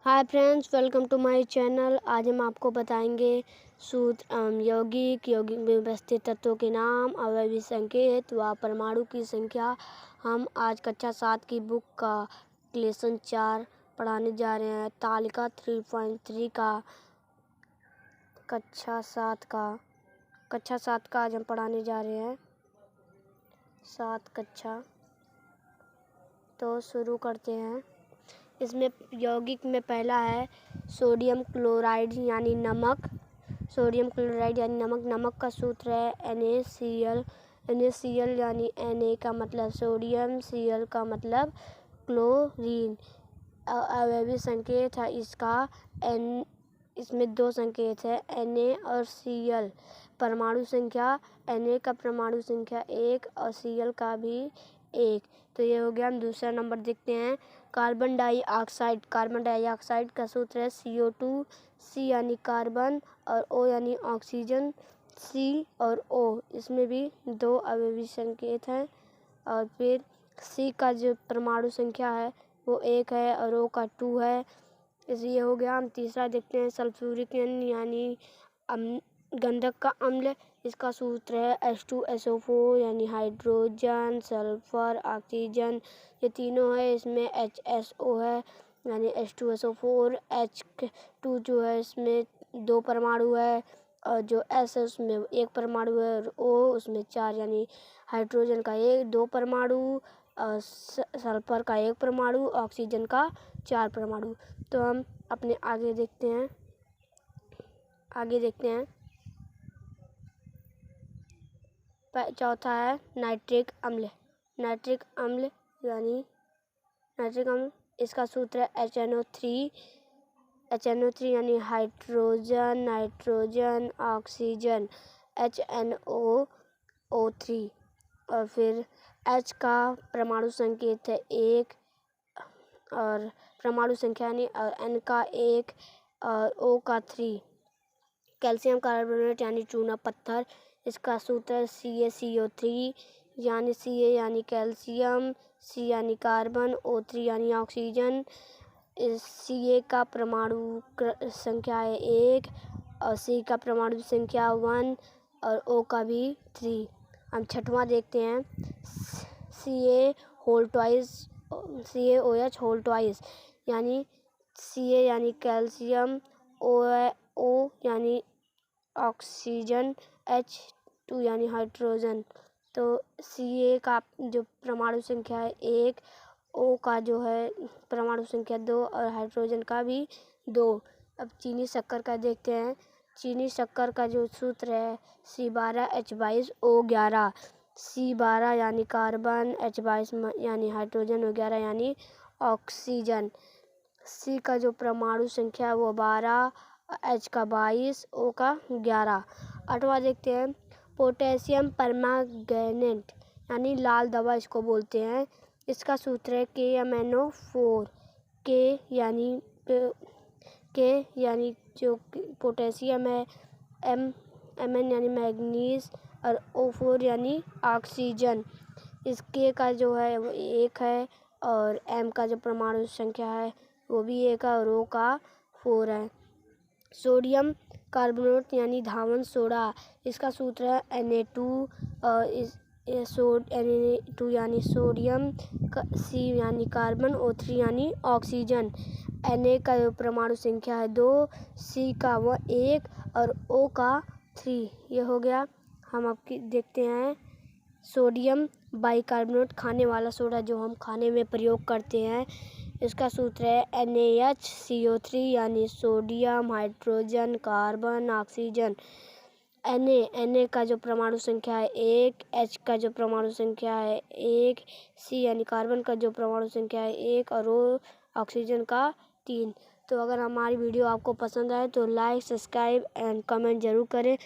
Hi friends, welcome to my channel. आज हम आपको बताएंगे सूत्र यौगिक में व्यवस्थित तत्वों के नाम, अवयवी संकेत व परमाणु की संख्या। हम आज कक्षा 7 की बुक का लेसन 4 पढ़ाने जा रहे हैं। तालिका 3.3 का कक्षा 7 का आज हम पढ़ाने जा रहे हैं 7 कक्षा। तो शुरू करते हैं। इसमें यौगिक में पहला है सोडियम क्लोराइड यानी नमक। नमक का सूत्र है NaCl। NaCl यानी Na का मतलब सोडियम, Cl का मतलब क्लोरीन। अवयवी संकेत है इसका इसमें 2 संकेत है Na और Cl। परमाणु संख्या Na का परमाणु संख्या 1 और Cl का भी 1। तो ये हो गया। हम दूसरा नंबर देखते हैं। कार्बन डाइऑक्साइड का सूत्र है CO2। C यानी कार्बन और O यानी ऑक्सीजन। C और O इसमें भी 2 अवयवी संकेत हैं। और फिर C का जो परमाणु संख्या है वो 1 है और O का 2 है। इसलिए हो गया। हम तीसरा देखते हैं सल्फ्यूरिक यानी गंधक का अम्ल। इसका सूत्र है H2SO4 यानी हाइड्रोजन, सल्फर, ऑक्सीजन। ये तीनों है। इसमें HSO है यानी H2SO4। H2 जो है इसमें 2 परमाणु है और जो S है उसमें 1 परमाणु है और O उसमें 4 यानी हाइड्रोजन का 2 परमाणु, सल्फर का 1 परमाणु, ऑक्सीजन का 4 परमाणु। तो हम अपने आगे देखते हैं। चौथा है नाइट्रिक अम्ल। नाइट्रिक अम्ल इसका सूत्र है HNO3 यानी हाइड्रोजन, नाइट्रोजन, ऑक्सीजन, HNO3। और फिर H का परमाणु संकेत है 1 और परमाणु संख्या यानी N का 1 और O का 3। कैल्शियम कार्बोनेट यानी चूना पत्थर। इसका सूत्र है CaCO3 यानी Ca यानी कैल्शियम, C यानी कार्बन, O3 यानी ऑक्सीजन। इस Ca का परमाणु संख्या है 1 और C का परमाणु संख्या 1 और O का भी 3। हम छठवां देखते हैं CaOH होल ट्वाइस यानी Ca यानी कैल्शियम, O यानी ऑक्सीजन, H2 यानी हाइड्रोजन। तो Ca का जो परमाणु संख्या है 1, O का जो है परमाणु संख्या 2 और हाइड्रोजन का भी 2। अब चीनी शक्कर का देखते हैं। चीनी शक्कर का जो सूत्र है C12H22O11। C12 यानी कार्बन, H22 यानी हाइड्रोजन, O11 यानी ऑक्सीजन। C का जो परमाणु संख्या है वो 12, H का 22, O का 11। आठवां देखते हैं पोटेशियम परमैंगनेट यानी लाल दवा इसको बोलते हैं। इसका सूत्र है KMnO4। K यानी जो पोटेशियम है, Mn यानी मैग्नीज और O4 यानी ऑक्सीजन। इस K का जो है वो 1 है और M का जो परमाणु संख्या है वो भी 1 है और O का 4 है। सोडियम कार्बोनेट यानी धावन सोडा। इसका सूत्र है Na2 और Na2 यानी सोडियम, C यानी कार्बन, O3 यानी ऑक्सीजन। Na का परमाणु संख्या है 2, C का 1 और O का 3। ये हो गया। हम आपकी देखते हैं सोडियम बाइकार्बोनेट, खाने वाला सोडा जो हम खाने में प्रयोग करते हैं। इसका सूत्र है NaHCO3 यानी sodium, hydrogen, carbon, oxygen. Na का जो परमाणु संख्या है 1, H का जो परमाणु संख्या है 1, C यानी कार्बन का जो परमाणु संख्या है 1 और O ऑक्सीजन का 3। तो अगर हमारी वीडियो आपको पसंद आए तो लाइक, सब्सक्राइब एंड कमेंट ज़रूर करें।